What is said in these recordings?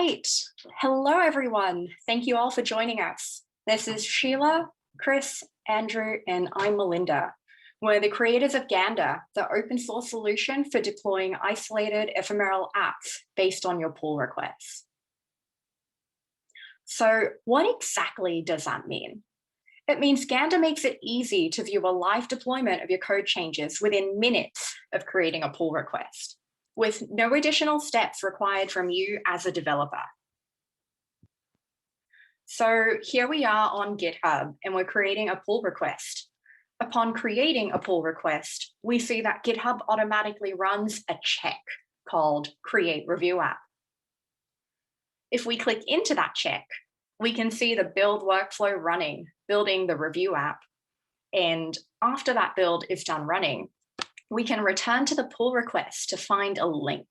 Right. Hello, everyone. Thank you all for joining us. This is Sheila, Chris, Andrew, and I'm Melinda. We're the creators of Gander, the open source solution for deploying isolated ephemeral apps based on your pull requests. So what exactly does that mean? It means Gander makes it easy to view a live deployment of your code changes within minutes of creating a pull request, with no additional steps required from you as a developer. So here we are on GitHub and we're creating a pull request. Upon creating a pull request, we see that GitHub automatically runs a check called Create Review App. If we click into that check, we can see the build workflow running, building the review app. And after that build is done running, we can return to the pull request to find a link.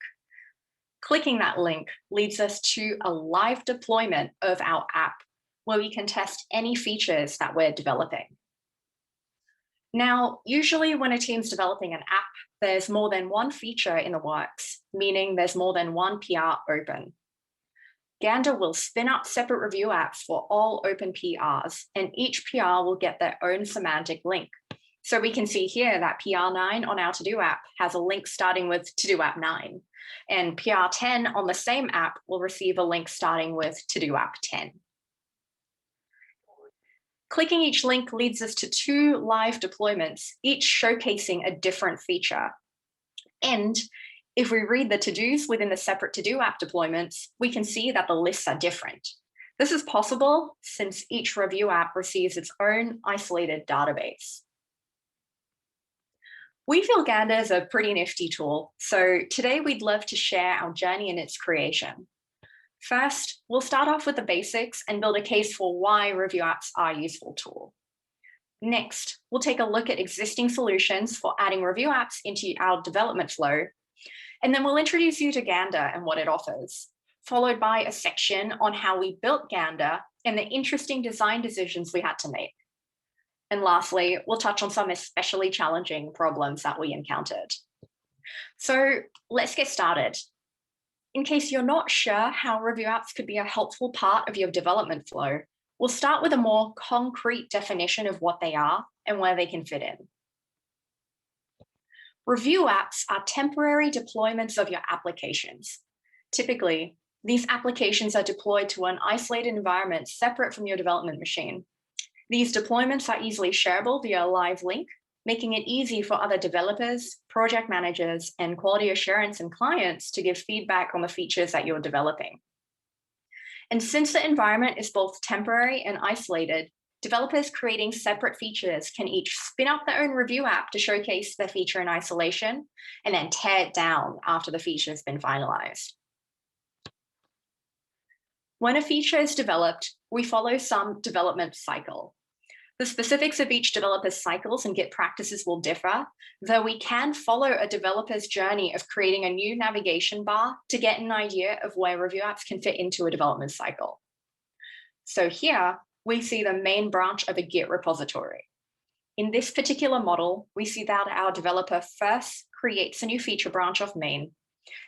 Clicking that link leads us to a live deployment of our app where we can test any features that we're developing. Now, usually when a team's developing an app, there's more than one feature in the works, meaning there's more than one PR open. Gander will spin up separate review apps for all open PRs, and each PR will get their own semantic link. So we can see here that PR9 on our to-do app has a link starting with to-do app 9, and PR10 on the same app will receive a link starting with to-do app 10. Clicking each link leads us to two live deployments, each showcasing a different feature. And if we read the to-dos within the separate to-do app deployments, we can see that the lists are different. This is possible since each review app receives its own isolated database. We feel Gander is a pretty nifty tool, so today we'd love to share our journey in its creation. First, we'll start off with the basics and build a case for why review apps are a useful tool. Next, we'll take a look at existing solutions for adding review apps into our development flow. And then we'll introduce you to Gander and what it offers, followed by a section on how we built Gander and the interesting design decisions we had to make. And lastly, we'll touch on some especially challenging problems that we encountered. So let's get started. In case you're not sure how review apps could be a helpful part of your development flow, we'll start with a more concrete definition of what they are and where they can fit in. Review apps are temporary deployments of your applications. Typically, these applications are deployed to an isolated environment separate from your development machine. These deployments are easily shareable via a live link, making it easy for other developers, project managers, and quality assurance and clients to give feedback on the features that you're developing. And since the environment is both temporary and isolated, developers creating separate features can each spin up their own review app to showcase their feature in isolation and then tear it down after the feature has been finalized. When a feature is developed, we follow some development cycle. The specifics of each developer's cycles and Git practices will differ, though we can follow a developer's journey of creating a new navigation bar to get an idea of where review apps can fit into a development cycle. So here, we see the main branch of a Git repository. In this particular model, we see that our developer first creates a new feature branch of main,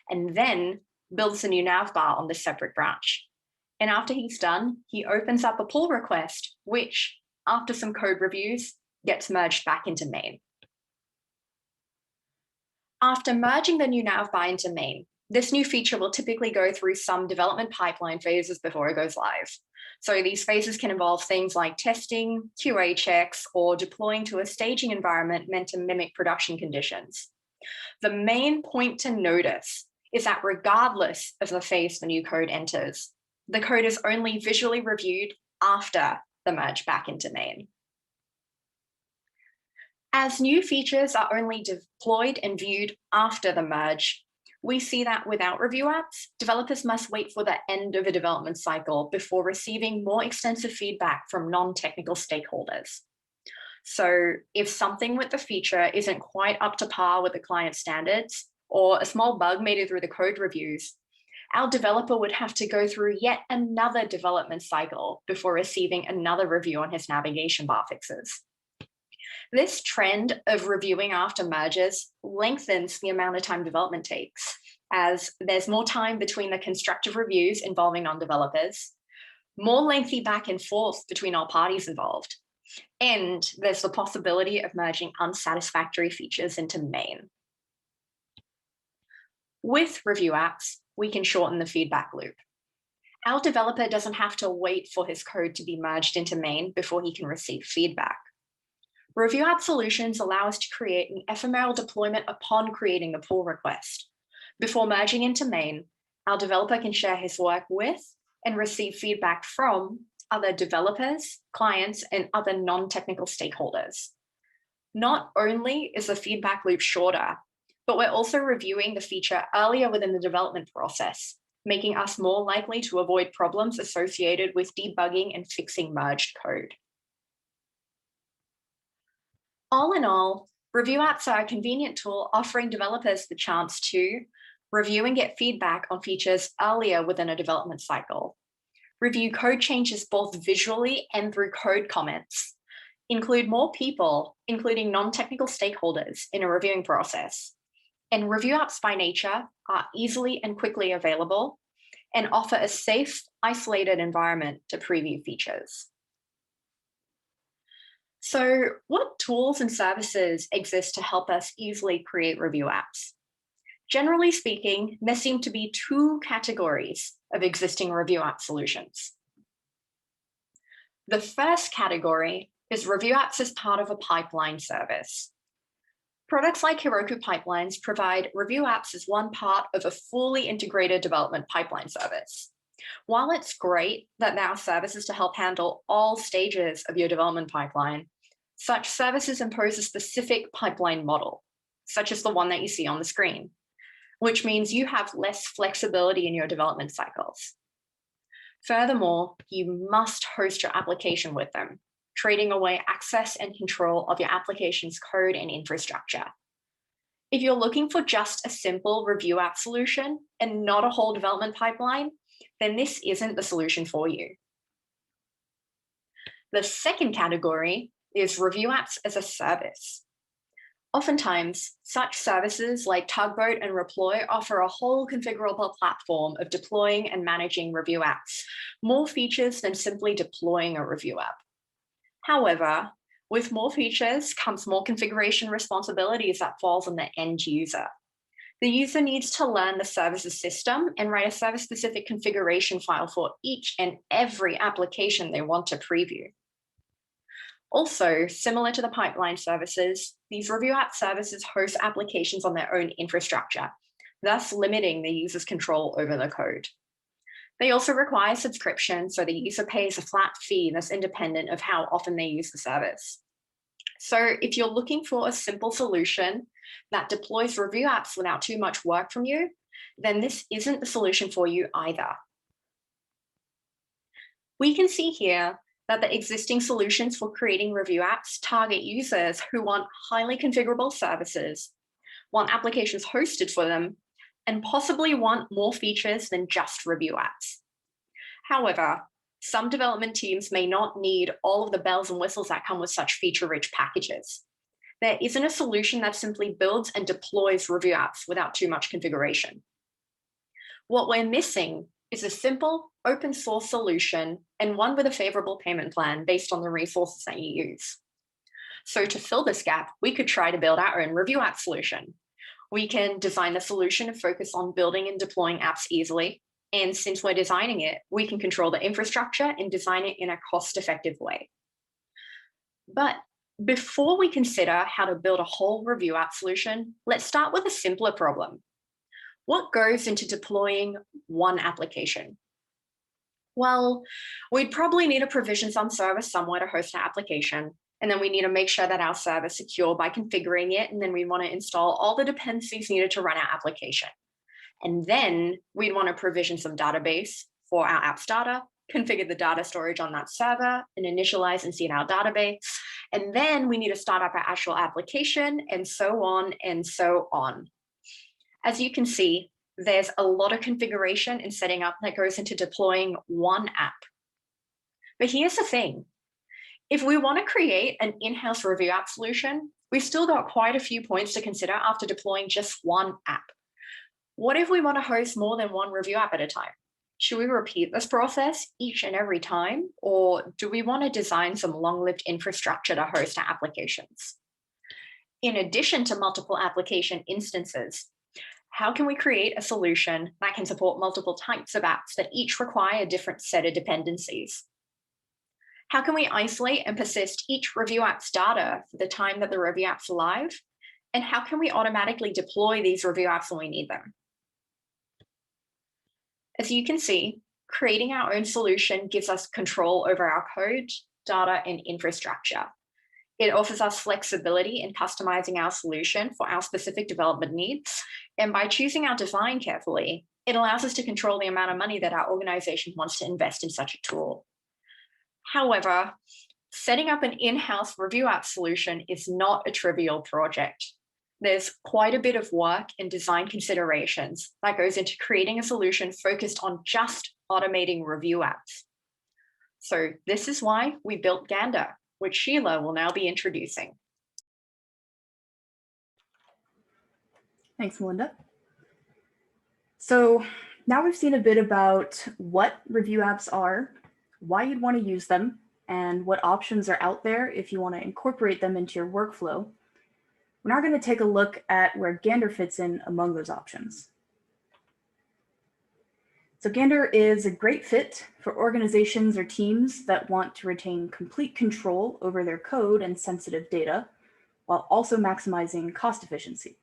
and then builds a new navbar on this separate branch. And after he's done, he opens up a pull request, which, after some code reviews, gets merged back into main. After merging the new navbar into main, this new feature will typically go through some development pipeline phases before it goes live. So these phases can involve things like testing, QA checks, or deploying to a staging environment meant to mimic production conditions. The main point to notice is that regardless of the phase the new code enters, the code is only visually reviewed after the merge back into main. As new features are only deployed and viewed after the merge, we see that without review apps, developers must wait for the end of a development cycle before receiving more extensive feedback from non-technical stakeholders. So if something with the feature isn't quite up to par with the client standards, or a small bug made it through the code reviews, our developer would have to go through yet another development cycle before receiving another review on his navigation bar fixes. This trend of reviewing after merges lengthens the amount of time development takes, as there's more time between the constructive reviews involving non-developers, more lengthy back and forth between all parties involved, and there's the possibility of merging unsatisfactory features into main. With review apps, we can shorten the feedback loop. Our developer doesn't have to wait for his code to be merged into main before he can receive feedback. Review app solutions allow us to create an ephemeral deployment upon creating the pull request. Before merging into main, our developer can share his work with and receive feedback from other developers, clients, and other non-technical stakeholders. Not only is the feedback loop shorter, but we're also reviewing the feature earlier within the development process, making us more likely to avoid problems associated with debugging and fixing merged code. All in all, review apps are a convenient tool offering developers the chance to review and get feedback on features earlier within a development cycle, review code changes both visually and through code comments, include more people, including non-technical stakeholders, in a reviewing process, and review apps by nature are easily and quickly available and offer a safe, isolated environment to preview features. So, what tools and services exist to help us easily create review apps? Generally speaking, there seem to be two categories of existing review app solutions. The first category is review apps as part of a pipeline service. Products like Heroku Pipelines provide review apps as one part of a fully integrated development pipeline service. While it's great that there are services to help handle all stages of your development pipeline, such services impose a specific pipeline model, such as the one that you see on the screen, which means you have less flexibility in your development cycles. Furthermore, you must host your application with them, trading away access and control of your application's code and infrastructure. If you're looking for just a simple review app solution and not a whole development pipeline, then this isn't the solution for you. The second category is review apps as a service. Oftentimes, such services like Tugboat and Reploy offer a whole configurable platform of deploying and managing review apps, more features than simply deploying a review app. However, with more features comes more configuration responsibilities that falls on the end user. The user needs to learn the services system and write a service-specific configuration file for each and every application they want to preview. Also, similar to the pipeline services, these review app services host applications on their own infrastructure, thus limiting the user's control over the code. They also require subscription, so the user pays a flat fee that's independent of how often they use the service. So if you're looking for a simple solution that deploys review apps without too much work from you, then this isn't the solution for you either. We can see here that the existing solutions for creating review apps target users who want highly configurable services, want applications hosted for them, and possibly want more features than just review apps. However, some development teams may not need all of the bells and whistles that come with such feature-rich packages. There isn't a solution that simply builds and deploys review apps without too much configuration. What we're missing is a simple open source solution and one with a favorable payment plan based on the resources that you use. So to fill this gap, we could try to build our own review app solution. We can design the solution and focus on building and deploying apps easily. And since we're designing it, we can control the infrastructure and design it in a cost-effective way. But before we consider how to build a whole review app solution, let's start with a simpler problem. What goes into deploying one application? Well, we'd probably need to provision some server somewhere to host our application. And then we need to make sure that our server is secure by configuring it. And then we want to install all the dependencies needed to run our application. And then we'd want to provision some database for our app's data, configure the data storage on that server, and initialize and seed our database. And then we need to start up our actual application, and so on and so on. As you can see, there's a lot of configuration and setting up that goes into deploying one app. But here's the thing. If we want to create an in-house review app solution, we've still got quite a few points to consider after deploying just one app. What if we want to host more than one review app at a time? Should we repeat this process each and every time, or do we want to design some long-lived infrastructure to host our applications? In addition to multiple application instances, how can we create a solution that can support multiple types of apps that each require a different set of dependencies? How can we isolate and persist each review app's data for the time that the review app's live? And how can we automatically deploy these review apps when we need them? As you can see, creating our own solution gives us control over our code, data, and infrastructure. It offers us flexibility in customizing our solution for our specific development needs. And by choosing our design carefully, it allows us to control the amount of money that our organization wants to invest in such a tool. However, setting up an in-house review app solution is not a trivial project. There's quite a bit of work and design considerations that goes into creating a solution focused on just automating review apps. So this is why we built Gander, which Sheila will now be introducing. Thanks, Melinda. So now we've seen a bit about what review apps are, why you'd want to use them, and what options are out there if you want to incorporate them into your workflow. We're now going to take a look at where Gander fits in among those options. So Gander is a great fit for organizations or teams that want to retain complete control over their code and sensitive data, while also maximizing cost efficiency.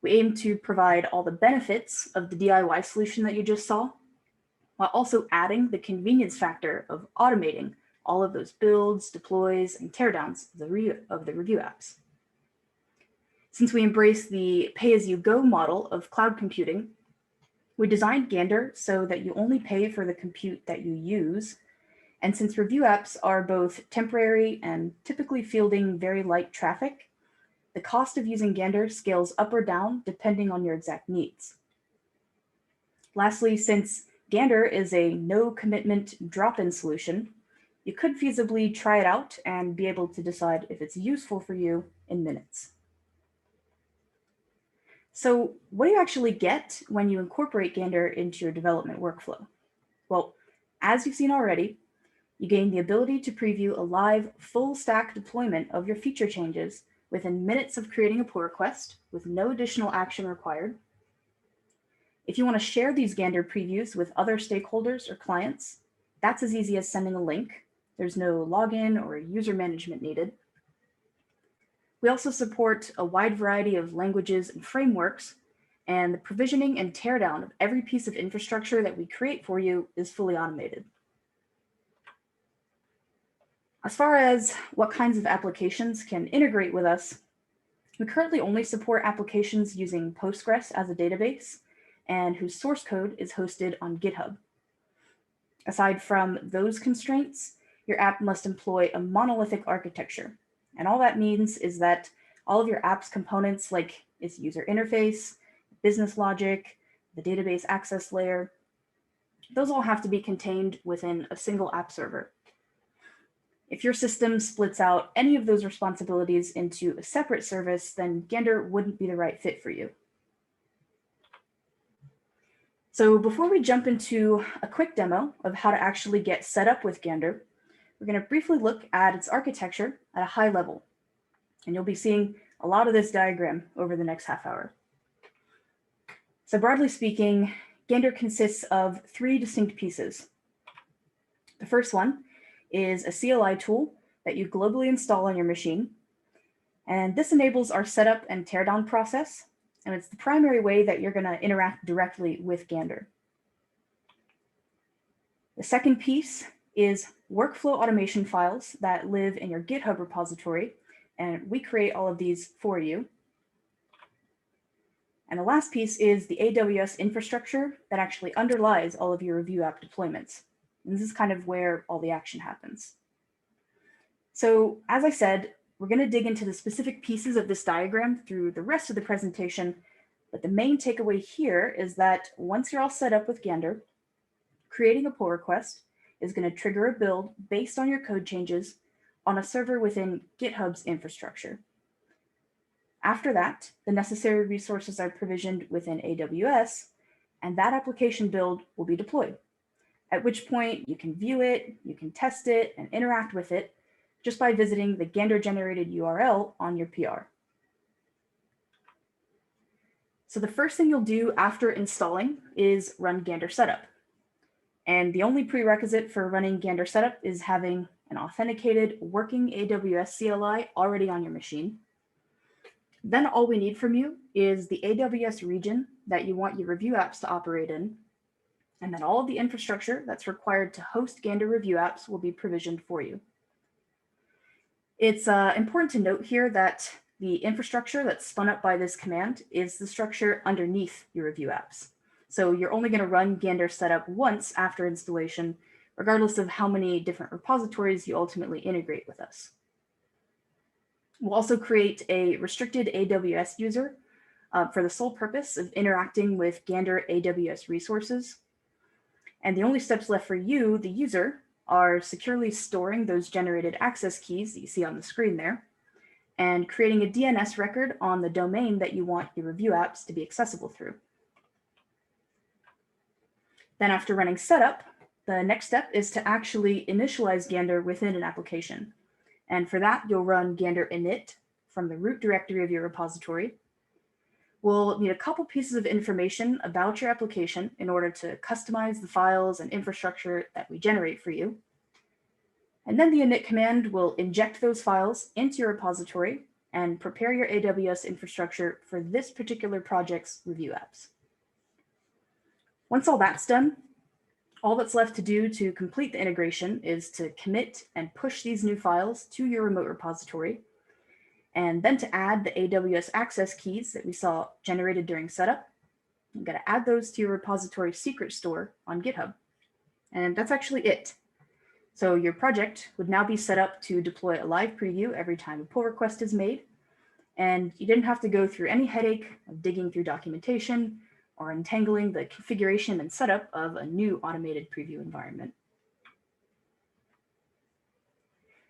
We aim to provide all the benefits of the DIY solution that you just saw, while also adding the convenience factor of automating all of those builds, deploys, and teardowns of the review apps. Since we embrace the pay-as-you-go model of cloud computing, we designed Gander so that you only pay for the compute that you use. And since review apps are both temporary and typically fielding very light traffic, the cost of using Gander scales up or down depending on your exact needs. Lastly, since Gander is a no commitment drop-in solution, you could feasibly try it out and be able to decide if it's useful for you in minutes. So what do you actually get when you incorporate Gander into your development workflow? Well, as you've seen already, you gain the ability to preview a live full stack deployment of your feature changes within minutes of creating a pull request with no additional action required. If you want to share these Gander previews with other stakeholders or clients, that's as easy as sending a link. There's no login or user management needed. We also support a wide variety of languages and frameworks, and the provisioning and teardown of every piece of infrastructure that we create for you is fully automated. As far as what kinds of applications can integrate with us, we currently only support applications using Postgres as a database and whose source code is hosted on GitHub. Aside from those constraints, your app must employ a monolithic architecture. And all that means is that all of your app's components, like its user interface, business logic, the database access layer, those all have to be contained within a single app server. If your system splits out any of those responsibilities into a separate service, then Gander wouldn't be the right fit for you. So before we jump into a quick demo of how to actually get set up with Gander, we're going to briefly look at its architecture at a high level. And you'll be seeing a lot of this diagram over the next half hour. So broadly speaking, Gander consists of three distinct pieces. The first one is a CLI tool that you globally install on your machine. And this enables our setup and teardown process. And it's the primary way that you're going to interact directly with Gander. The second piece is workflow automation files that live in your GitHub repository. And we create all of these for you. And the last piece is the AWS infrastructure that actually underlies all of your review app deployments. And this is kind of where all the action happens. So as I said, we're going to dig into the specific pieces of this diagram through the rest of the presentation. But the main takeaway here is that once you're all set up with Gander, creating a pull request is going to trigger a build based on your code changes on a server within GitHub's infrastructure. After that, the necessary resources are provisioned within AWS, and that application build will be deployed, at which point you can view it, you can test it, and interact with it just by visiting the Gander-generated URL on your PR. So the first thing you'll do after installing is run Gander setup. And the only prerequisite for running Gander setup is having an authenticated working AWS CLI already on your machine. Then all we need from you is the AWS region that you want your review apps to operate in. And then all of the infrastructure that's required to host Gander review apps will be provisioned for you. It's important to note here that the infrastructure that's spun up by this command is the structure underneath your review apps. So you're only going to run Gander setup once after installation, regardless of how many different repositories you ultimately integrate with us. We'll also create a restricted AWS user for the sole purpose of interacting with Gander AWS resources. And the only steps left for you, the user, are securely storing those generated access keys that you see on the screen there, and creating a DNS record on the domain that you want your review apps to be accessible through. Then after running setup, the next step is to actually initialize Gander within an application. And for that, you'll run Gander init from the root directory of your repository. We'll need a couple pieces of information about your application in order to customize the files and infrastructure that we generate for you. And then the init command will inject those files into your repository and prepare your AWS infrastructure for this particular project's review apps. Once all that's done, all that's left to do to complete the integration is to commit and push these new files to your remote repository, and then to add the AWS access keys that we saw generated during setup. I'm going to add those to your repository secret store on GitHub. And that's actually it. So your project would now be set up to deploy a live preview every time a pull request is made. And you didn't have to go through any headache of digging through documentation or untangling the configuration and setup of a new automated preview environment.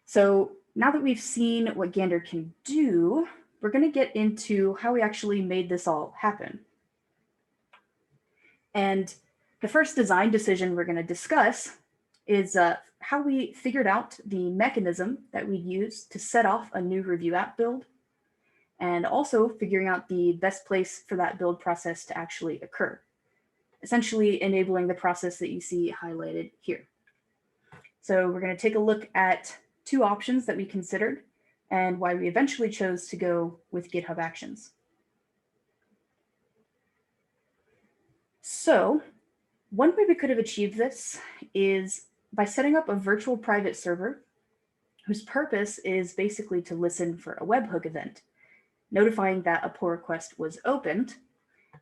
So now that we've seen what Gander can do, we're going to get into how we actually made this all happen. And the first design decision we're going to discuss is how we figured out the mechanism that we'd use to set off a new review app build, and also figuring out the best place for that build process to actually occur, essentially enabling the process that you see highlighted here. So we're going to take a look at two options that we considered and why we eventually chose to go with GitHub Actions. So one way we could have achieved this is by setting up a virtual private server whose purpose is basically to listen for a webhook event, notifying that a pull request was opened,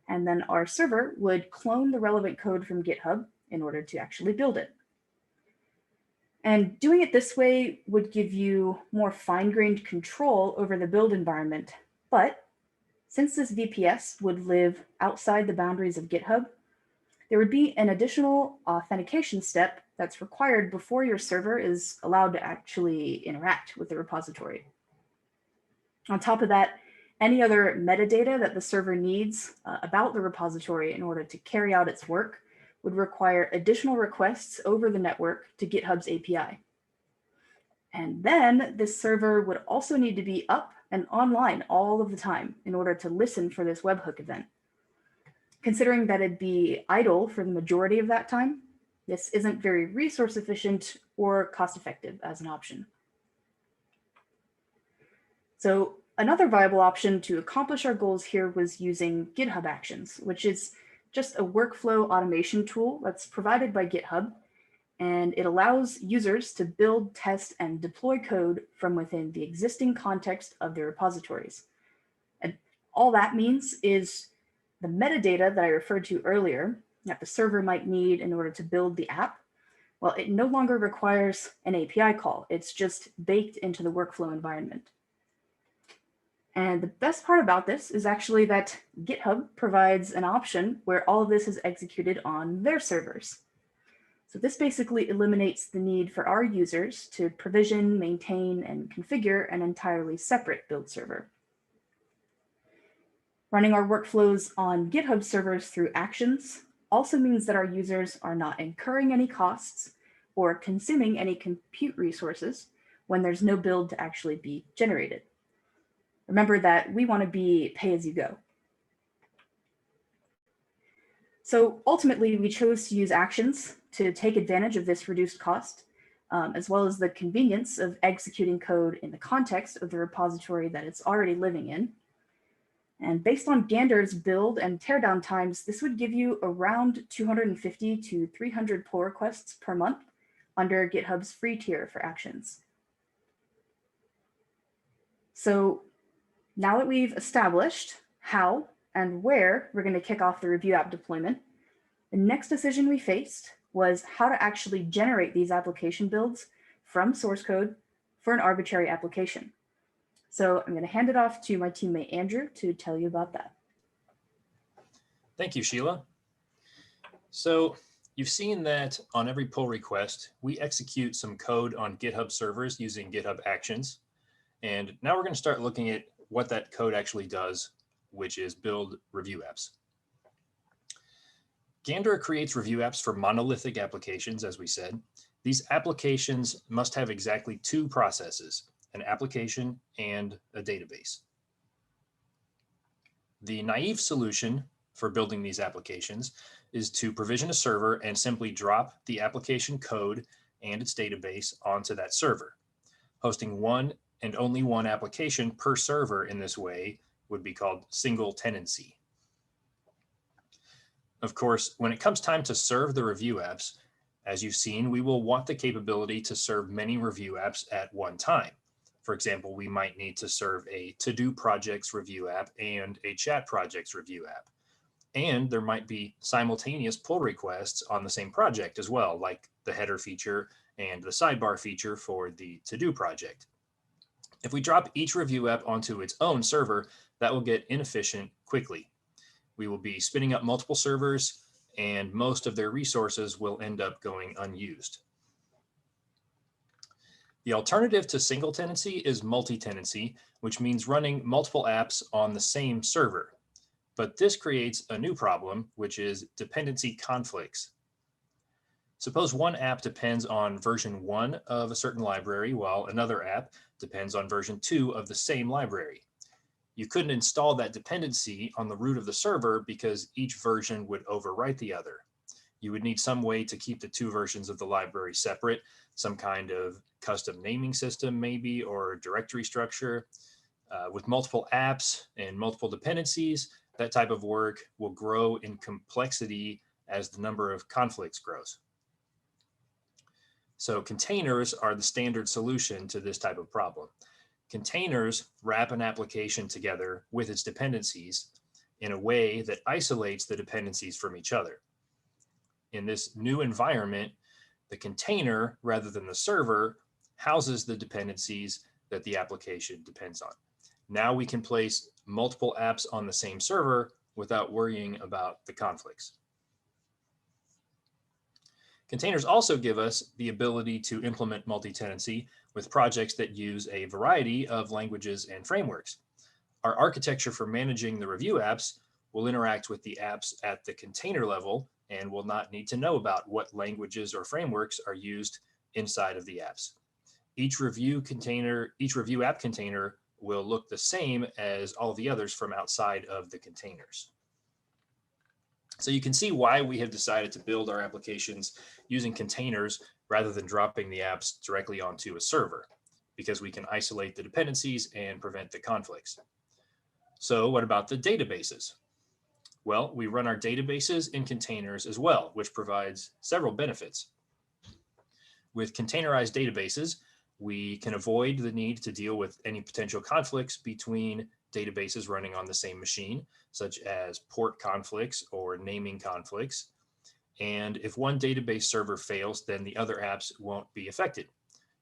and then our server would clone the relevant code from GitHub in order to actually build it. And doing it this way would give you more fine-grained control over the build environment. But since this VPS would live outside the boundaries of GitHub, there would be an additional authentication step that's required before your server is allowed to actually interact with the repository. On top of that, any other metadata that the server needs about the repository in order to carry out its work would require additional requests over the network to GitHub's API. And then this server would also need to be up and online all of the time in order to listen for this webhook event. Considering that it'd be idle for the majority of that time, this isn't very resource efficient or cost effective as an option. So another viable option to accomplish our goals here was using GitHub Actions, which is just a workflow automation tool that's provided by GitHub, and it allows users to build, test, and deploy code from within the existing context of their repositories. And all that means is the metadata that I referred to earlier that the server might need in order to build the app, well, it no longer requires an API call. It's just baked into the workflow environment. And the best part about this is actually that GitHub provides an option where all of this is executed on their servers. So this basically eliminates the need for our users to provision, maintain, and configure an entirely separate build server. Running our workflows on GitHub servers through actions also means that our users are not incurring any costs or consuming any compute resources when there's no build to actually be generated. Remember that we want to be pay as you go. So ultimately, we chose to use actions to take advantage of this reduced cost, as well as the convenience of executing code in the context of the repository that it's already living in. And based on Gander's build and teardown times, this would give you around 250 to 300 pull requests per month under GitHub's free tier for actions. So now that we've established how and where we're going to kick off the review app deployment, the next decision we faced was how to actually generate these application builds from source code for an arbitrary application. So I'm going to hand it off to my teammate Andrew to tell you about that. Thank you, Sheila. So you've seen that on every pull request, we execute some code on GitHub servers using GitHub Actions. And now we're going to start looking at what that code actually does, which is build review apps. Gander creates review apps for monolithic applications, as we said. These applications must have exactly two processes, an application and a database. The naive solution for building these applications is to provision a server and simply drop the application code and its database onto that server. Hosting one and only one application per server in this way would be called single tenancy. Of course, when it comes time to serve the review apps, as you've seen, we will want the capability to serve many review apps at one time. For example, we might need to serve a to-do projects review app and a chat projects review app. And there might be simultaneous pull requests on the same project as well, like the header feature and the sidebar feature for the to-do project. If we drop each review app onto its own server, that will get inefficient quickly. We will be spinning up multiple servers, and most of their resources will end up going unused. The alternative to single tenancy is multi-tenancy, which means running multiple apps on the same server. But this creates a new problem, which is dependency conflicts. Suppose one app depends on version 1 of a certain library, while another app depends on version 2 of the same library. You couldn't install that dependency on the root of the server because each version would overwrite the other. You would need some way to keep the two versions of the library separate, some kind of custom naming system maybe, or directory structure. With multiple apps and multiple dependencies, that type of work will grow in complexity as the number of conflicts grows. So containers are the standard solution to this type of problem. Containers wrap an application together with its dependencies in a way that isolates the dependencies from each other. In this new environment, the container, rather than the server, houses the dependencies that the application depends on. Now we can place multiple apps on the same server without worrying about the conflicts. Containers also give us the ability to implement multi-tenancy with projects that use a variety of languages and frameworks. Our architecture for managing the review apps will interact with the apps at the container level and will not need to know about what languages or frameworks are used inside of the apps. Each review app container will look the same as all the others from outside of the containers. So you can see why we have decided to build our applications using containers rather than dropping the apps directly onto a server, because we can isolate the dependencies and prevent the conflicts. So what about the databases? Well, we run our databases in containers as well, which provides several benefits. With containerized databases, we can avoid the need to deal with any potential conflicts between databases running on the same machine, such as port conflicts or naming conflicts. And if one database server fails, then the other apps won't be affected.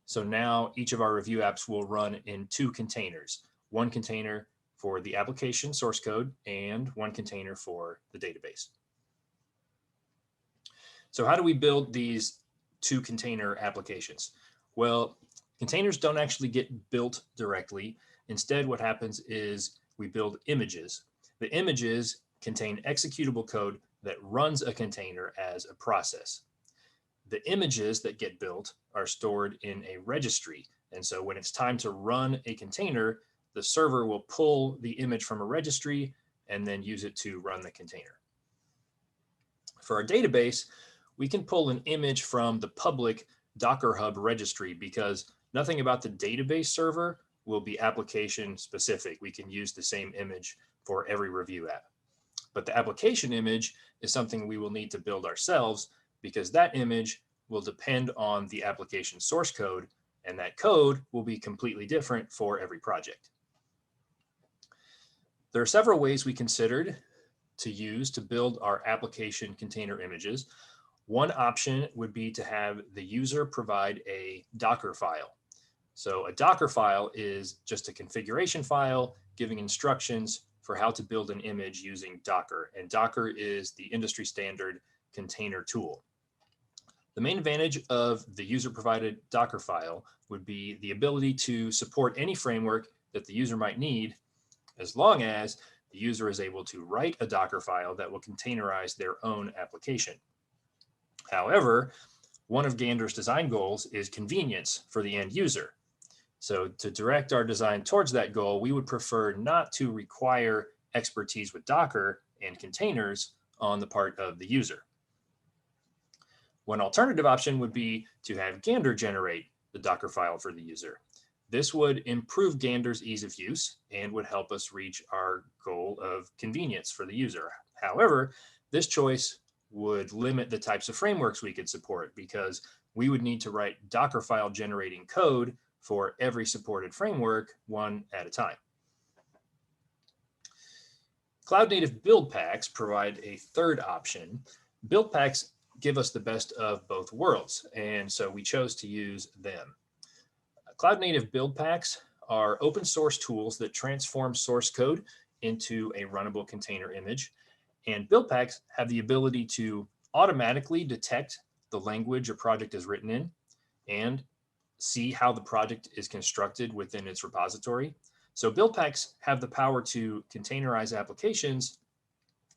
So now each of our review apps will run in two containers, one container for the application source code and one container for the database. So how do we build these two container applications? Well, containers don't actually get built directly. Instead, what happens is we build images. The images contain executable code that runs a container as a process. The images that get built are stored in a registry. And so when it's time to run a container, the server will pull the image from a registry and then use it to run the container. For our database, we can pull an image from the public Docker Hub registry because nothing about the database server will be application specific. We can use the same image for every review app. But the application image is something we will need to build ourselves because that image will depend on the application source code, and that code will be completely different for every project. There are several ways we considered to use to build our application container images. One option would be to have the user provide a Docker file. So a Docker file is just a configuration file giving instructions for how to build an image using Docker. And Docker is the industry standard container tool. The main advantage of the user-provided Docker file would be the ability to support any framework that the user might need, as long as the user is able to write a Docker file that will containerize their own application. However, one of Gander's design goals is convenience for the end user. So to direct our design towards that goal, we would prefer not to require expertise with Docker and containers on the part of the user. One alternative option would be to have Gander generate the Docker file for the user. This would improve Gander's ease of use and would help us reach our goal of convenience for the user. However, this choice would limit the types of frameworks we could support because we would need to write Docker file generating code for every supported framework one at a time. Cloud native build packs provide a third option. Build packs give us the best of both worlds, and so we chose to use them. Cloud native build packs are open source tools that transform source code into a runnable container image, and build packs have the ability to automatically detect the language a project is written in and see how the project is constructed within its repository. So build packs have the power to containerize applications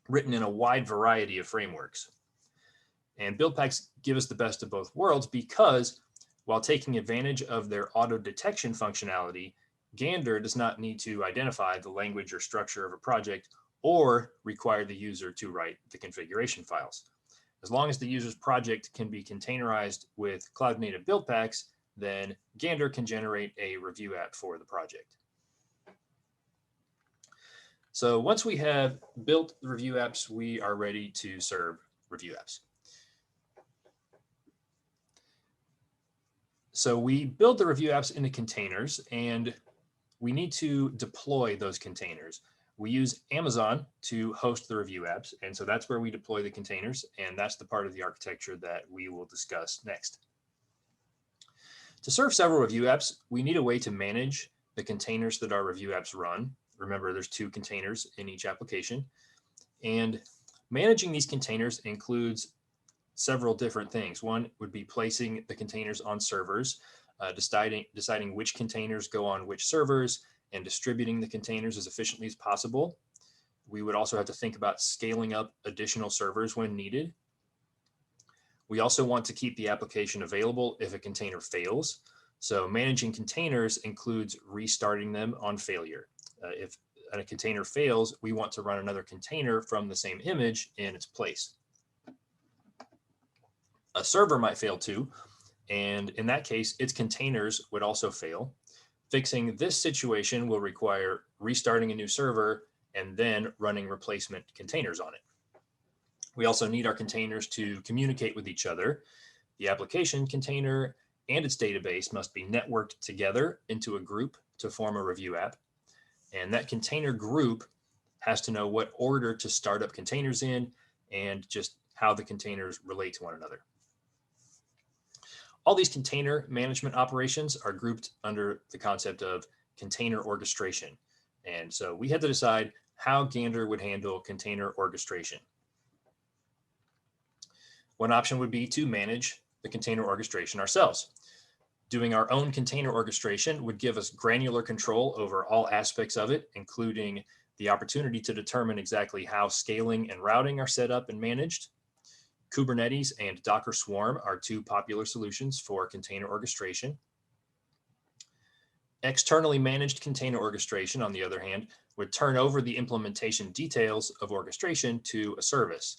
written in a wide variety of frameworks. And build packs give us the best of both worlds because while taking advantage of their auto detection functionality, Gander does not need to identify the language or structure of a project or require the user to write the configuration files. As long as the user's project can be containerized with cloud native build packs, then Gander can generate a review app for the project. So once we have built the review apps, we are ready to serve review apps. So we build the review apps into containers, and we need to deploy those containers. We use Amazon to host the review apps, and so that's where we deploy the containers, and that's the part of the architecture that we will discuss next. To serve several review apps, we need a way to manage the containers that our review apps run. Remember, there's 2 containers in each application, and managing these containers includes several different things. One would be placing the containers on servers, deciding which containers go on which servers, and distributing the containers as efficiently as possible. We would also have to think about scaling up additional servers when needed. We also want to keep the application available if a container fails. So managing containers includes restarting them on failure. If a container fails, we want to run another container from the same image in its place. A server might fail too, and in that case, its containers would also fail. Fixing this situation will require restarting a new server and then running replacement containers on it. We also need our containers to communicate with each other. The application container and its database must be networked together into a group to form a review app. And that container group has to know what order to start up containers in and just how the containers relate to one another. All these container management operations are grouped under the concept of container orchestration. And so we had to decide how Gander would handle container orchestration. One option would be to manage the container orchestration ourselves. Doing our own container orchestration would give us granular control over all aspects of it, including the opportunity to determine exactly how scaling and routing are set up and managed. Kubernetes and Docker Swarm are two popular solutions for container orchestration. Externally managed container orchestration, on the other hand, would turn over the implementation details of orchestration to a service.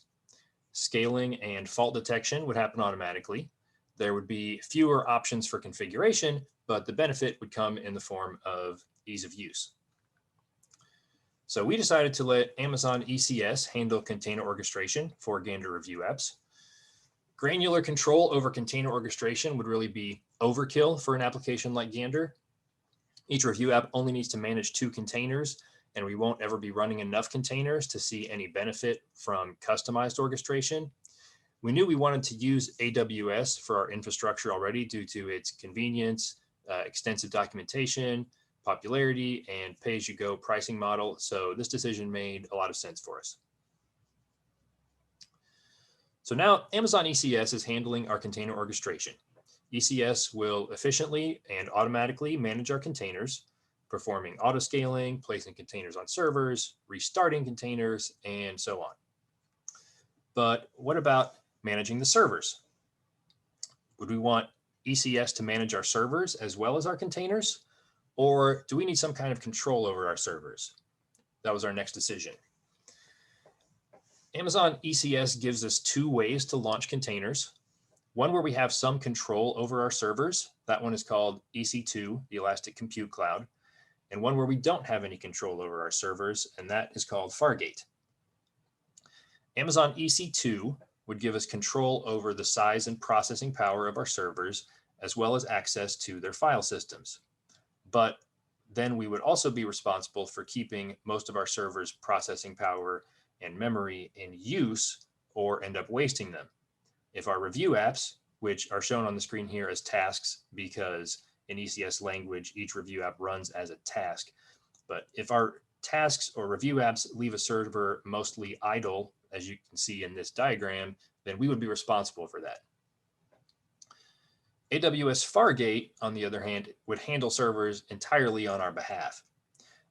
Scaling and fault detection would happen automatically. There would be fewer options for configuration, but the benefit would come in the form of ease of use. So we decided to let Amazon ECS handle container orchestration for Gander review apps. Granular control over container orchestration would really be overkill for an application like Gander. Each review app only needs to manage 2 containers, and we won't ever be running enough containers to see any benefit from customized orchestration. We knew we wanted to use AWS for our infrastructure already due to its convenience, extensive documentation, popularity, and pay-as-you-go pricing model. So this decision made a lot of sense for us. So now Amazon ECS is handling our container orchestration. ECS will efficiently and automatically manage our containers, performing auto-scaling, placing containers on servers, restarting containers, and so on. But what about managing the servers? Would we want ECS to manage our servers as well as our containers? Or do we need some kind of control over our servers? That was our next decision. Amazon ECS gives us 2 ways to launch containers. One where we have some control over our servers. That one is called EC2, the Elastic Compute Cloud. And one where we don't have any control over our servers, and that is called Fargate. Amazon EC2 would give us control over the size and processing power of our servers, as well as access to their file systems. But then we would also be responsible for keeping most of our servers' processing power and memory in use or end up wasting them. If our review apps, which are shown on the screen here as tasks because in ECS language, each review app runs as a task. But if our tasks or review apps leave a server mostly idle, as you can see in this diagram, then we would be responsible for that. AWS Fargate, on the other hand, would handle servers entirely on our behalf.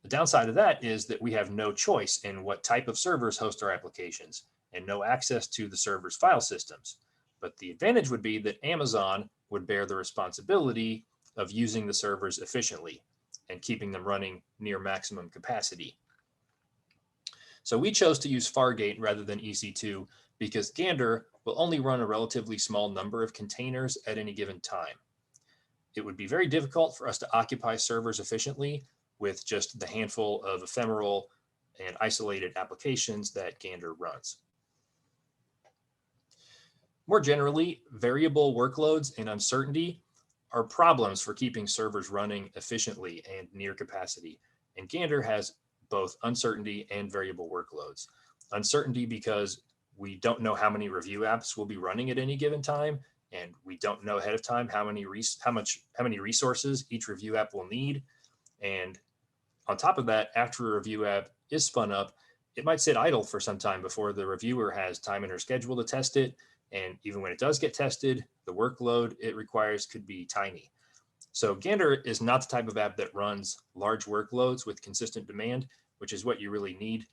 The downside of that is that we have no choice in what type of servers host our applications and no access to the server's file systems. But the advantage would be that Amazon would bear the responsibility of using the servers efficiently and keeping them running near maximum capacity. So we chose to use Fargate rather than EC2 because Gander will only run a relatively small number of containers at any given time. It would be very difficult for us to occupy servers efficiently with just the handful of ephemeral and isolated applications that Gander runs. More generally, variable workloads and uncertainty are problems for keeping servers running efficiently and near capacity. And Gander has both uncertainty and variable workloads. Uncertainty because we don't know how many review apps will be running at any given time, and we don't know ahead of time how many resources each review app will need. And on top of that, after a review app is spun up, it might sit idle for some time before the reviewer has time in her schedule to test it. And even when it does get tested, the workload it requires could be tiny. So Gander is not the type of app that runs large workloads with consistent demand, which is what you really need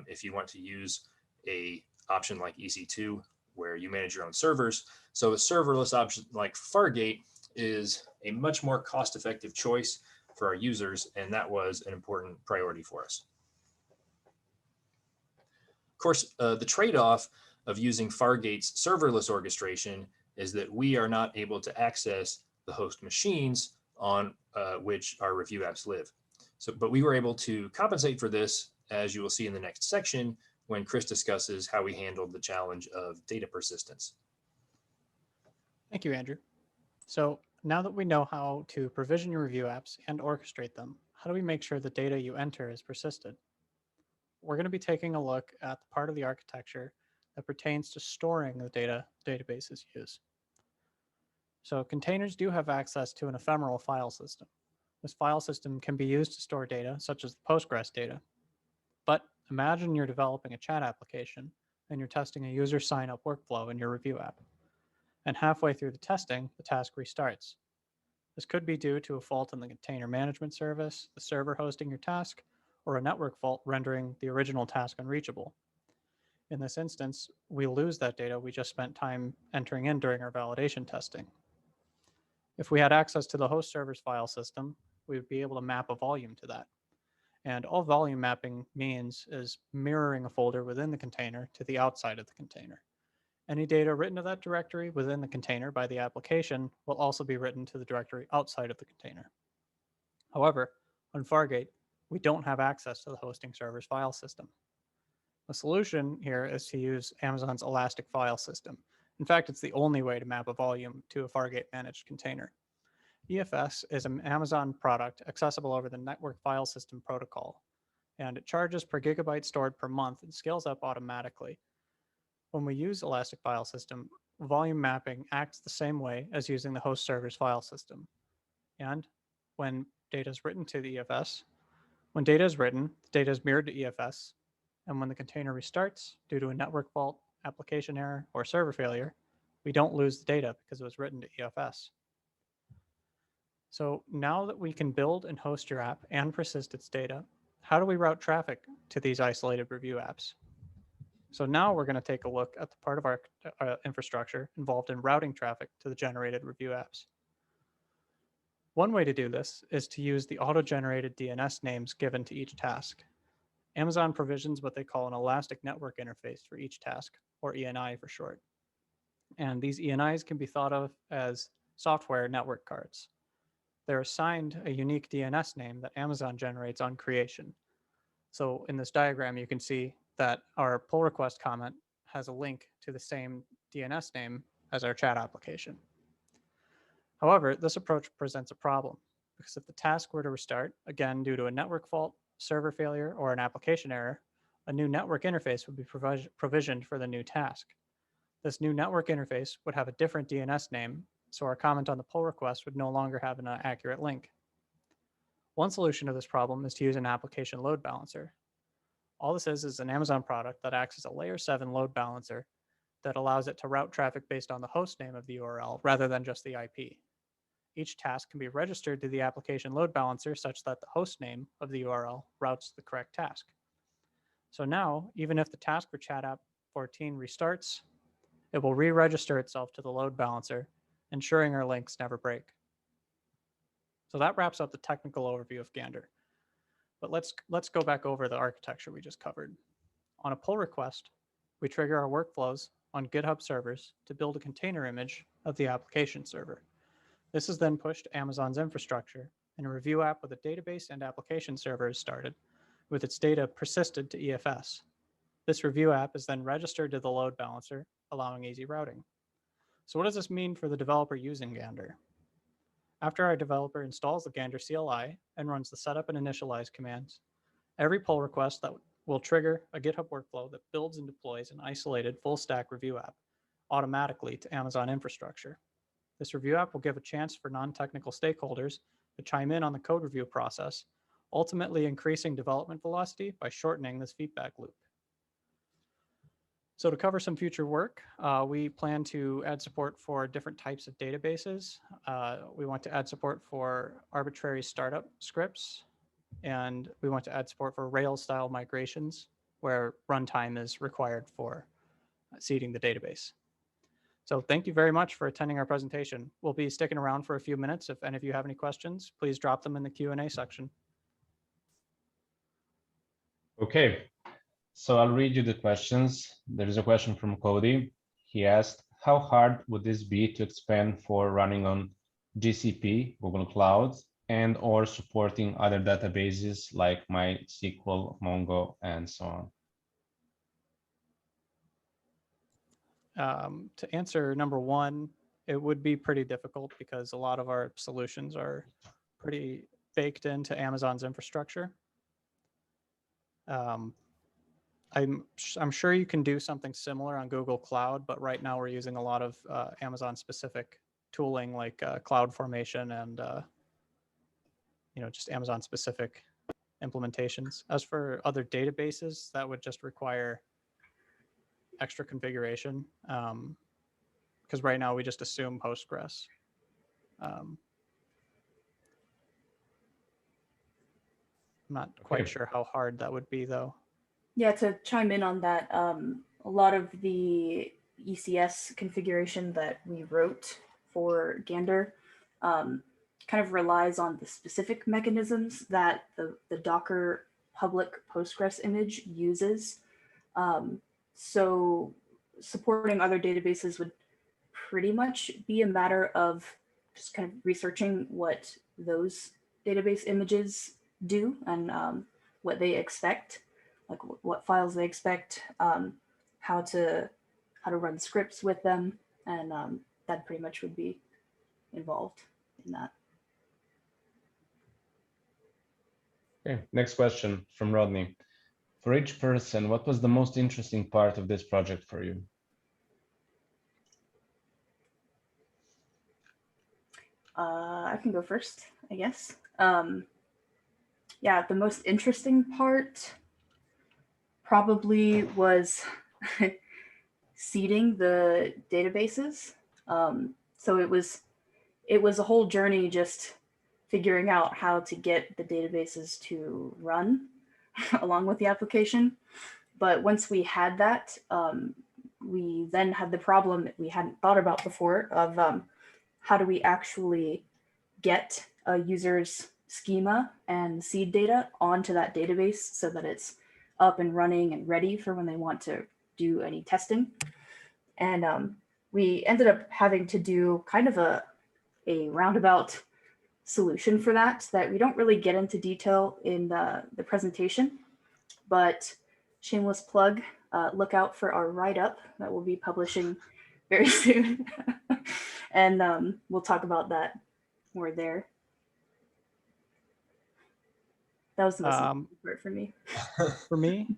if you want to use a option like EC2, where you manage your own servers. So a serverless option like Fargate is a much more cost-effective choice for our users, and that was an important priority for us. Of course, the trade-off of using Fargate's serverless orchestration is that we are not able to access the host machines on which our review apps live. But we were able to compensate for this, as you will see in the next section, when Chris discusses how we handled the challenge of data persistence. Thank you, Andrew. So now that we know how to provision your review apps and orchestrate them, how do we make sure the data you enter is persisted? We're going to be taking a look at the part of the architecture that pertains to storing the data databases use. So containers do have access to an ephemeral file system. This file system can be used to store data, such as the Postgres data. But imagine you're developing a chat application and you're testing a user sign-up workflow in your review app. And halfway through the testing, the task restarts. This could be due to a fault in the container management service, the server hosting your task, or a network fault rendering the original task unreachable. In this instance, we lose that data we just spent time entering in during our validation testing. If we had access to the host server's file system, we would be able to map a volume to that. And all volume mapping means is mirroring a folder within the container to the outside of the container. Any data written to that directory within the container by the application will also be written to the directory outside of the container. However, on Fargate, we don't have access to the hosting server's file system. The solution here is to use Amazon's Elastic File System. In fact, it's the only way to map a volume to a Fargate managed container. EFS is an Amazon product accessible over the Network File System protocol, and it charges per gigabyte stored per month and scales up automatically. When we use Elastic File System, volume mapping acts the same way as using the host server's file system. And when data is written to the EFS, when data is written, the data is mirrored to EFS, and when the container restarts due to a network fault, application error, or server failure, we don't lose the data because it was written to EFS. So now that we can build and host your app and persist its data, how do we route traffic to these isolated review apps? So now we're going to take a look at the part of our infrastructure involved in routing traffic to the generated review apps. One way to do this is to use the auto-generated DNS names given to each task. Amazon provisions what they call an elastic network interface for each task, or ENI for short. And these ENIs can be thought of as software network cards. They're assigned a unique DNS name that Amazon generates on creation. So in this diagram, you can see that our pull request comment has a link to the same DNS name as our chat application. However, this approach presents a problem because if the task were to restart, again, due to a network fault, server failure, or an application error, a new network interface would be provisioned for the new task. This new network interface would have a different DNS name, so our comment on the pull request would no longer have an accurate link. One solution to this problem is to use an application load balancer. All this is an Amazon product that acts as a layer 7 load balancer that allows it to route traffic based on the host name of the URL rather than just the IP. Each task can be registered to the application load balancer such that the host name of the URL routes the correct task. So now, even if the task for chat app 14 restarts, it will re-register itself to the load balancer, ensuring our links never break. So that wraps up the technical overview of Gander. But let's go back over the architecture we just covered. On a pull request, we trigger our workflows on GitHub servers to build a container image of the application server. This is then pushed to Amazon's infrastructure, and a review app with a database and application server is started, with its data persisted to EFS. This review app is then registered to the load balancer, allowing easy routing. So what does this mean for the developer using Gander? After our developer installs the Gander CLI and runs the setup and initialize commands, every pull request that will trigger a GitHub workflow that builds and deploys an isolated full stack review app automatically to Amazon infrastructure. This review app will give a chance for non-technical stakeholders to chime in on the code review process, ultimately increasing development velocity by shortening this feedback loop. So to cover some future work, we plan to add support for different types of databases. We want to add support for arbitrary startup scripts, and we want to add support for Rails-style migrations where runtime is required for seeding the database. So thank you very much for attending our presentation. We'll be sticking around for a few minutes. If any of you have any questions, please drop them in the Q&A section. Okay, so I'll read you the questions. There is a question from Cody. He asked, how hard would this be to expand for running on GCP, Google Cloud, and or supporting other databases like MySQL, Mongo, and so on? To answer number one, it would be pretty difficult because a lot of our solutions are pretty baked into Amazon's infrastructure. I'm sure you can do something similar on Google Cloud, but right now we're using a lot of Amazon-specific tooling like CloudFormation and just Amazon-specific implementations. As for other databases, that would just require extra configuration because right now we just assume Postgres. I'm I'm not quite sure how hard that would be, though. Yeah, to chime in on that, a lot of the ECS configuration that we wrote for Gander kind of relies on the specific mechanisms that the Docker public Postgres image uses. So supporting other databases would pretty much be a matter of just kind of researching what those database images do and what they expect, like what files they expect, how to run scripts with them, and that pretty much would be involved in that. Okay, next question from Rodney. For each person, what was the most interesting part of this project for you? I can go first, I guess. Yeah, the most interesting part probably was seeding the databases. So it was a whole journey just figuring out how to get the databases to run along with the application. But once we had that, we then had the problem that we hadn't thought about before of how do we actually get a user's schema and seed data onto that database so that it's up and running and ready for when they want to do any testing. And we ended up having to do kind of a roundabout solution for that we don't really get into detail in the presentation, but shameless plug, look out for our write-up that we'll be publishing very soon. And we'll talk about that more there. That was the most important part for me. For me,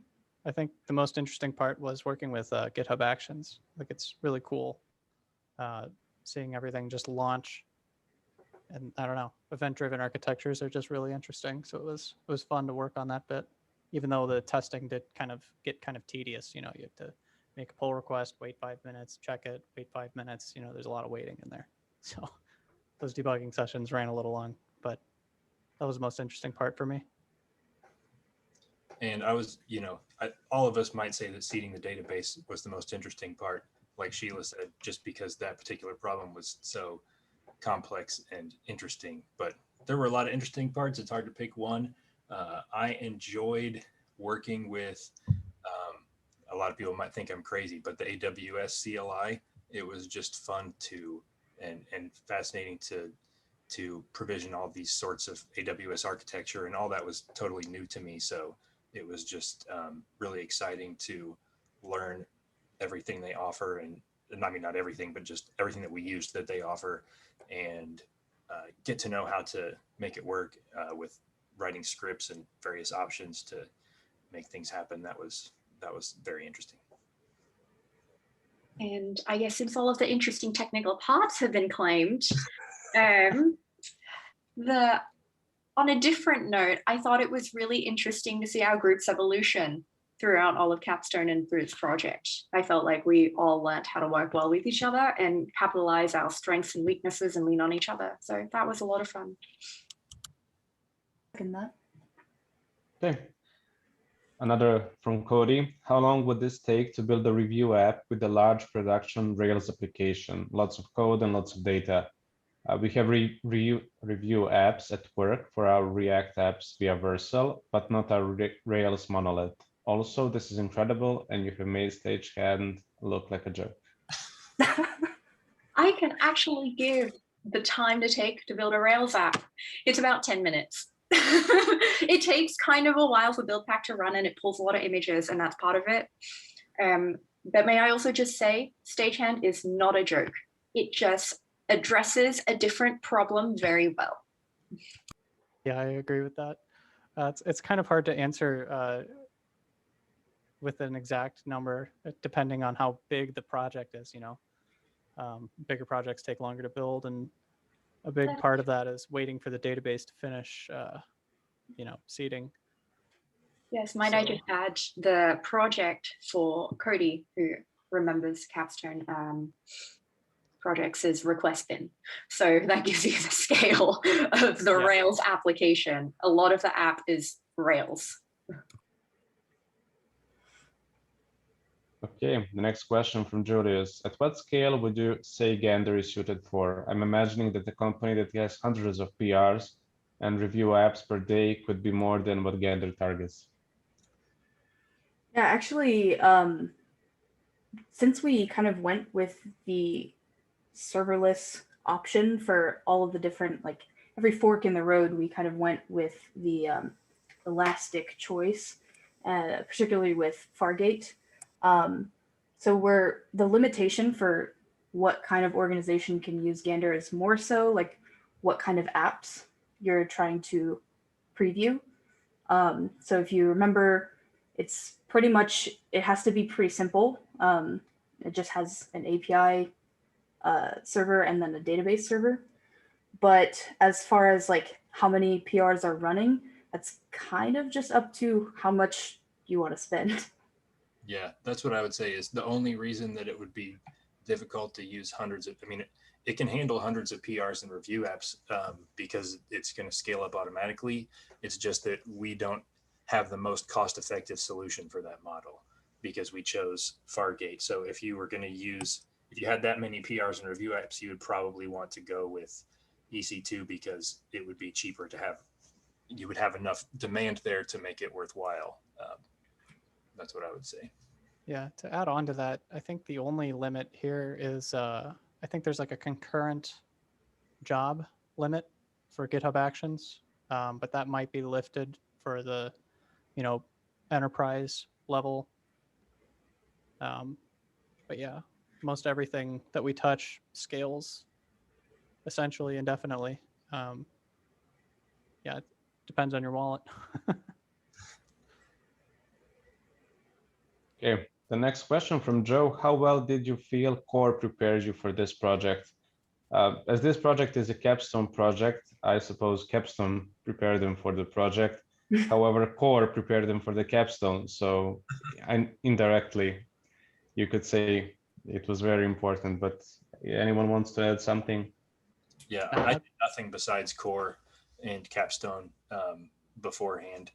I think the most interesting part was working with GitHub Actions. Like, it's really cool seeing everything just launch. And I don't know, event-driven architectures are just really interesting. So it was fun to work on that bit, even though the testing did get kind of tedious. You know, you have to make a pull request, wait 5 minutes, check it, wait 5 minutes. You know, there's a lot of waiting in there. So those debugging sessions ran a little long, but that was the most interesting part for me. And I was, you know, all of us might say that seeding the database was the most interesting part, like Sheila said, just because that particular problem was so complex and interesting. But there were a lot of interesting parts. It's hard to pick one. I enjoyed working with, a lot of people might think I'm crazy, but the AWS CLI, it was just fun to, and fascinating to provision all these sorts of AWS architecture, and all that was totally new to me. So it was just really exciting to learn everything they offer, and I mean, not everything, but just everything that we used that they offer, and get to know how to make it work with writing scripts and various options to make things happen. That was very interesting. And I guess since all of the interesting technical parts have been claimed, on a different note, I thought it was really interesting to see our group's evolution throughout all of Capstone and through its project. I felt like we all learned how to work well with each other and capitalize our strengths and weaknesses and lean on each other. So that was a lot of fun. Okay. Another from Cody. How long would this take to build a review app with a large production Rails application? Lots of code and lots of data. We have review apps at work for our React apps via Vercel, but not our Rails monolith. Also, this is incredible, and you have made stagehand look like a joke. I can actually give the time to take to build a Rails app. It's about 10 minutes. It takes kind of a while for BuildPack to run, and it pulls a lot of images, and that's part of it. But may I also just say, stagehand is not a joke. It just addresses a different problem very well. Yeah, I agree with that. It's kind of hard to answer with an exact number, depending on how big the project is. You know, bigger projects take longer to build, and a big part of that is waiting for the database to finish, you know, seeding. Yes, might I just add, the project for Cody, who remembers Capstone projects, is request bin. So that gives you the scale of the Rails application. A lot of the app is Rails. Okay, the next question from Julius. At what scale would you say Gander is suited for? I'm imagining that a company that has hundreds of PRs and review apps per day could be more than what Gander targets. Yeah, actually, since we kind of went with the serverless option for all of the different, like every fork in the road, we kind of went with the elastic choice, particularly with Fargate. So the limitation for what kind of organization can use Gander is more so like what kind of apps you're trying to preview. So if you remember, it's pretty much, it has to be pretty simple. It just has an API server and then a database server. But as far as like how many PRs are running, that's kind of just up to how much you want to spend. Yeah, that's what I would say is the only reason that it would be difficult to use it can handle hundreds of PRs and review apps because it's going to scale up automatically. It's just that we don't have the most cost-effective solution for that model because we chose Fargate. So if you had that many PRs and review apps, you would probably want to go with EC2 because it would be cheaper you would have enough demand there to make it worthwhile. That's what I would say. Yeah, to add on to that, I think the only limit here is I think there's like a concurrent job limit for GitHub Actions, but that might be lifted for the, enterprise level. But yeah, most everything that we touch scales essentially indefinitely. Yeah, it depends on your wallet. Okay, the next question from Joe. How well did you feel Core prepared you for this project? As this project is a capstone project, I suppose Capstone prepared them for the project. However, Core prepared them for the capstone. So indirectly, you could say it was very important, but anyone wants to add something? Yeah, I did nothing besides Core and Capstone beforehand.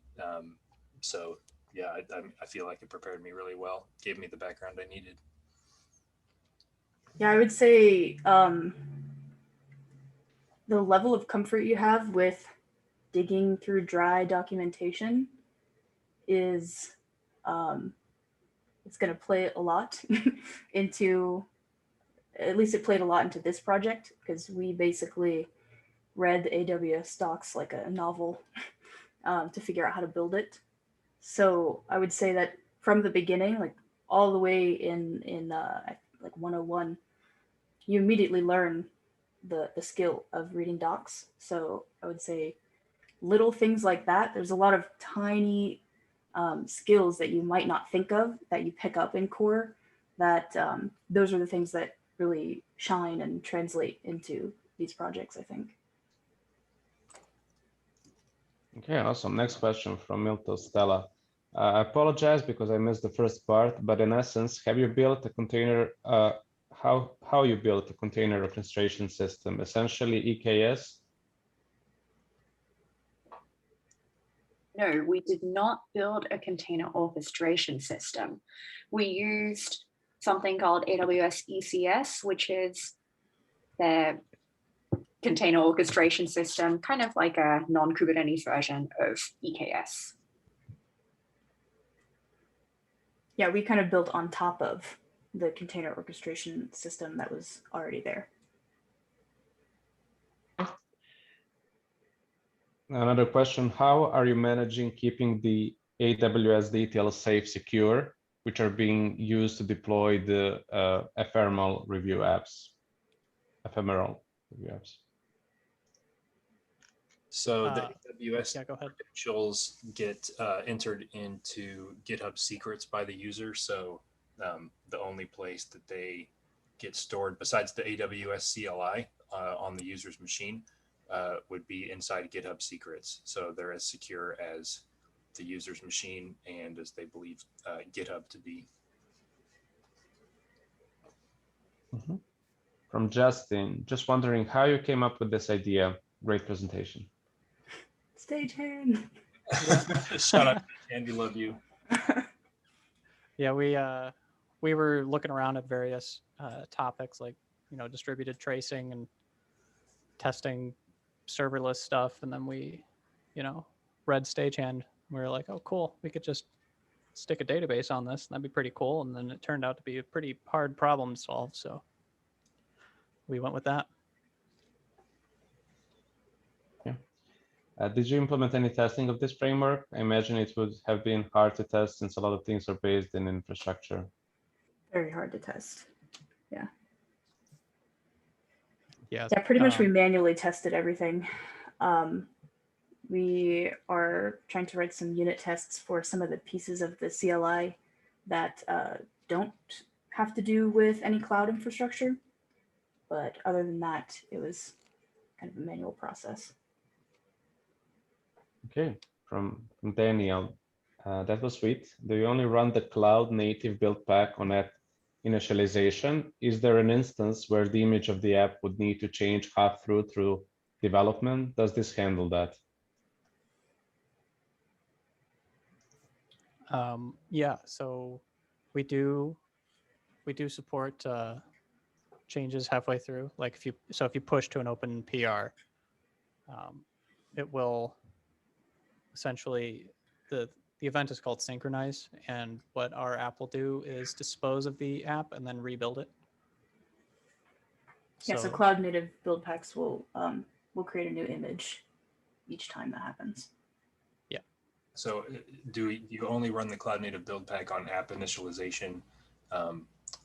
So yeah, I feel like it prepared me really well, gave me the background I needed. Yeah, I would say the level of comfort you have with digging through dry documentation is it's going to play a lot into, at least it played a lot into this project because we basically read the AWS docs like a novel to figure out how to build it. So I would say that from the beginning, like all the way in like 101, you immediately learn the skill of reading docs. So I would say little things like that. There's a lot of tiny skills that you might not think of that you pick up in Core. That those are the things that really shine and translate into these projects, I think. Okay, awesome. Next question from Milton Stella. I apologize because I missed the first part, but in essence, have you built a container? How you built a container orchestration system? Essentially EKS. No, we did not build a container orchestration system. We used something called AWS ECS, which is their container orchestration system, kind of like a non-Kubernetes version of EKS. Yeah, we kind of built on top of the container orchestration system that was already there. Another question, how are you managing keeping the AWS details safe, secure, which are being used to deploy the ephemeral review apps? So the AWS Yeah, go ahead. credentials get entered into GitHub secrets by the user. So the only place that they get stored besides the AWS CLI on the user's machine would be inside GitHub secrets. So they're as secure as the user's machine and as they believe GitHub to be. Mm-hmm. From Justin, just wondering how you came up with this idea. Great presentation. Stage hand. Shout out to Candy, love you. Yeah, we were looking around at various topics like, distributed tracing and testing serverless stuff, and then we, read Stagehand. We were like, oh, cool, we could just stick a database on this. That'd be pretty cool. And then it turned out to be a pretty hard problem to solve, so we went with that. Did you implement any testing of this framework? I imagine it would have been hard to test since a lot of things are based in infrastructure. Very hard to test. Yeah. Yeah. Yeah, pretty much we manually tested everything. We are trying to write some unit tests for some of the pieces of the CLI that don't have to do with any cloud infrastructure. But other than that, it was kind of a manual process. Okay, from Daniel, that was sweet. Do you only run the cloud native build pack on app initialization? Is there an instance where the image of the app would need to change half through development? Does this handle that? Yeah, so we do support changes halfway through. Like if you push to an open PR, it will essentially, the event is called synchronize, and what our app will do is dispose of the app and then rebuild it. Yeah, so cloud native build packs will create a new image each time that happens. Yeah. So do you only run the cloud native build pack on app initialization?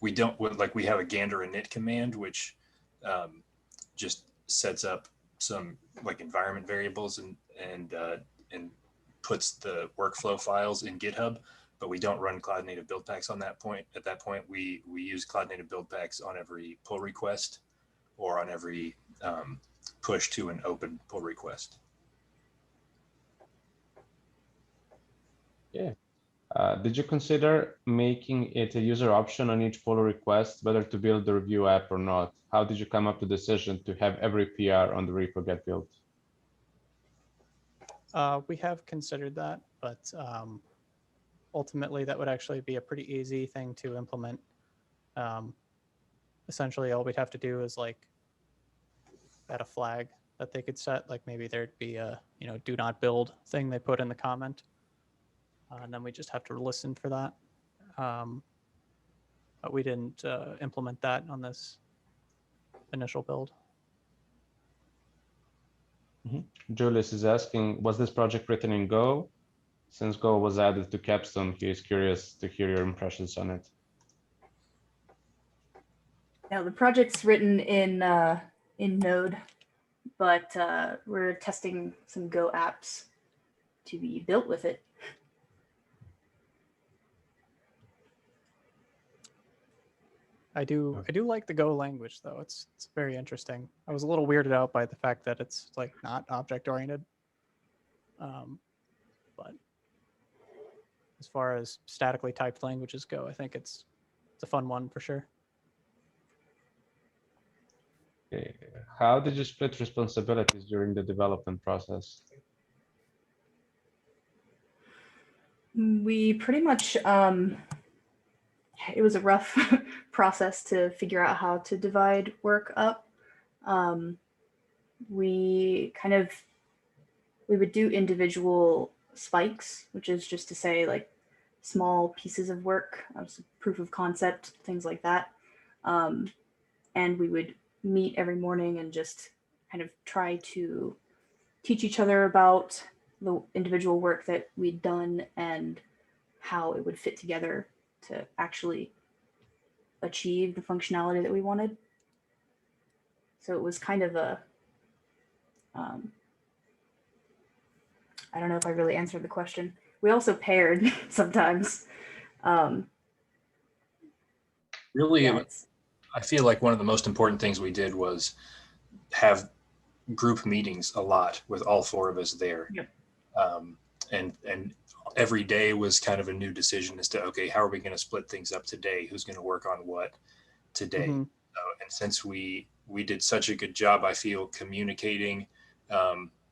We don't, like, we have a Gander init command, which just sets up some like environment variables and puts the workflow files in GitHub, but we don't run cloud native build packs on that point. At that point, we use cloud native build packs on every pull request or on every push to an open pull request. Yeah. Did you consider making it a user option on each pull request, whether to build the review app or not? How did you come up with the decision to have every PR on the repo get built? We have considered that, but ultimately that would actually be a pretty easy thing to implement. Essentially, all we'd have to do is like add a flag that they could set, like maybe there'd be a do not build thing they put in the comment, and then we just have to listen for that. But we didn't implement that on this initial build. Julius is asking, was this project written in Go? Since Go was added to Capstone, he is curious to hear your impressions on it. Now the project's written in Node, but we're testing some Go apps to be built with it. I do like the Go language though. It's very interesting. I was a little weirded out by the fact that it's like not object oriented. But as far as statically typed languages go, I think it's a fun one for sure. Okay. How did you split responsibilities during the development process? We pretty much, it was a rough process to figure out how to divide work up. We would do individual spikes, which is just to say like small pieces of work, proof of concept, things like that. And we would meet every morning and just kind of try to teach each other about the individual work that we'd done and how it would fit together to actually achieve the functionality that we wanted. So it was kind of a, I don't know if I really answered the question. We also paired sometimes. Really, yeah, I feel like one of the most important things we did was have group meetings a lot with all four of us there. Yep. And every day was kind of a new decision as to, okay, how are we going to split things up today? Who's going to work on what today? Mm-hmm. And since we did such a good job, I feel, communicating,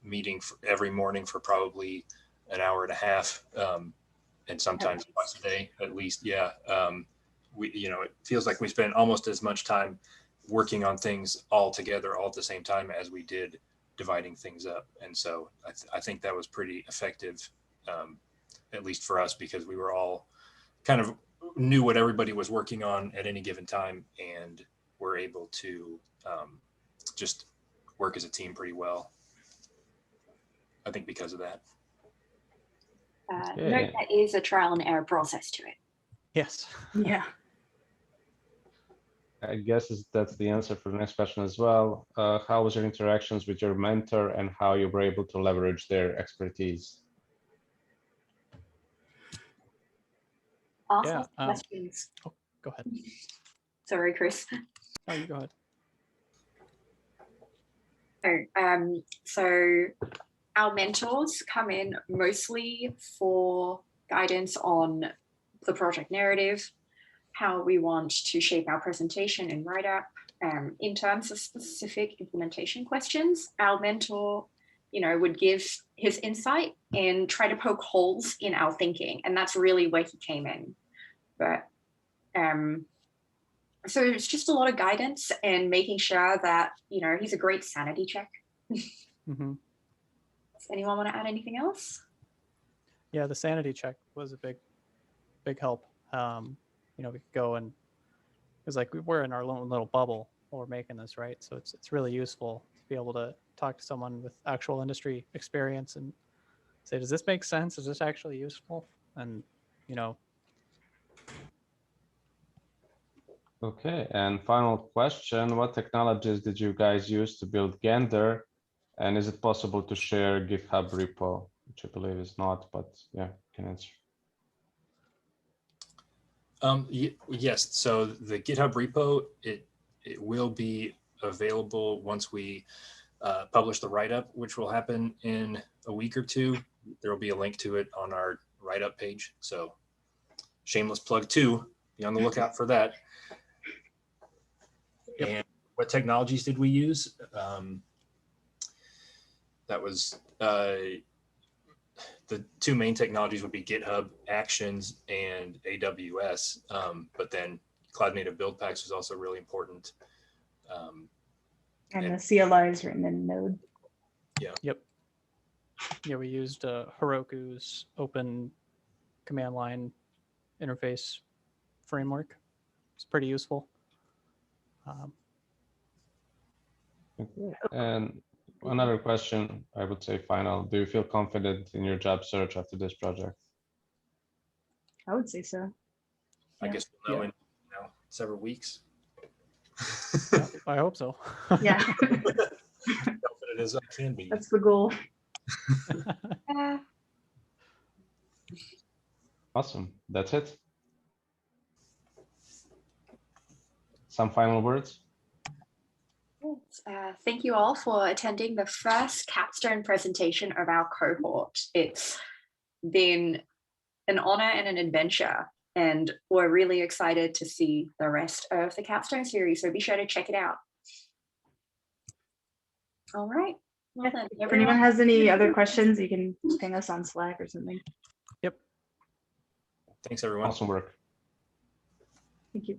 meeting every morning for probably an hour and a half, and sometimes twice a day at least. Yeah. It feels like we spent almost as much time working on things all together all at the same time as we did dividing things up. And so I think that was pretty effective, at least for us, because we were all kind of knew what everybody was working on at any given time, and were able to just work as a team pretty well, I think, because of that. Note that is a trial and error process to it. Yes. Yeah. I guess that's the answer for the next question as well. How was your interactions with your mentor, and how you were able to leverage their expertise? Ask questions. Oh, go ahead. Sorry, Chris. Oh, you go ahead. So our mentors come in mostly for guidance on the project narrative, how we want to shape our presentation and write-up. In terms of specific implementation questions, our mentor, would give his insight and try to poke holes in our thinking, and that's really where he came in. But so it's just a lot of guidance and making sure that he's a great sanity check. Mm-hmm. Does anyone want to add anything else? Yeah, the sanity check was a big help. We could go, and it was like we're in our own little bubble while we're making this, right? So it's really useful to be able to talk to someone with actual industry experience and say, does this make sense? Is this actually useful? And Okay, and final question, what technologies did you guys use to build Gander? And is it possible to share GitHub repo, which I believe is not, but yeah, can answer. Yes, so the GitHub repo, it will be available once we publish the write-up, which will happen in a week or two. There will be a link to it on our write-up page. So shameless plug too, be on the lookout for that. Yep. And what technologies did we use? That was the two main technologies would be GitHub Actions and AWS, but then Cloud Native Build Packs was also really important. And the CLI is written in Node. Yeah. Yep. Yeah, we used Heroku's open command line interface framework. It's pretty useful. And another question, I would say final, do you feel confident in your job search after this project? I would say so. I guess we'll know in several weeks. Yeah, I hope so. Yeah. Confident as I can be. That's the goal. Awesome. That's it. Some final words? Thank you all for attending the first capstone presentation of our cohort. It's been an honor and an adventure, and we're really excited to see the rest of the capstone series, so be sure to check it out. All right. Well, then, if anyone has any other questions, you can ping us on Slack or something. Yep. Thanks, everyone. Awesome work. Thank you.